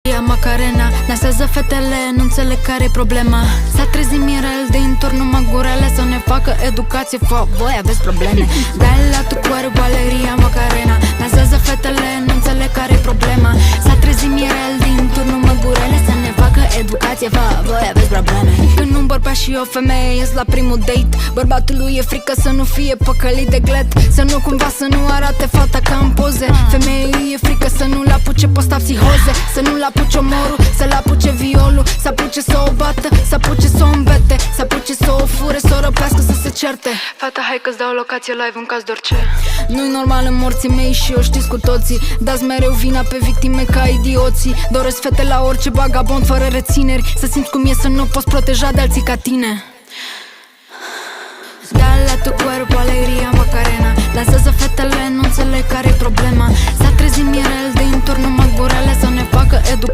Macarena, dansează fetele, nu înțeleg care-i problema. S-a trezit Mirel din turn, numai gurele să ne facă educație. Fă, voi aveți probleme. Dai la tu cuerpo, alegria, Macarena. Dansează fetele, nu înțeleg care-i problema. S-a trezit Mirel din turn, numai gurele să ne facă educație. Fă, voi aveți probleme. Când un bărbat și o femeie ies la primul date, bărbatului e frică să nu fie păcălit de glet, să nu cumva să nu arate fata ca în poze. Femeii e frică să nu-l apuce posta psihoze, să nu-l apuce omorul, să-l apuce violul, să apuce să o bată, să apuce să o îmbete, să apuce să o fure, să o răpească, să se certe. Fata, hai că-ți dau locație live în caz de orice. Nu-i normal în morții mei și o știți cu toții. Dați mereu vina pe victime ca idioții. Doresc fete la orice vagabond fără rețineri, să simți cum e să nu poți proteja de alții ca tine. Dale a tu cuerpo, alegria, Macarena. Dansează fetele, nu înțeleg care-i problema. S-a trezit Mirel din turn, numai gurele să ne facă educație.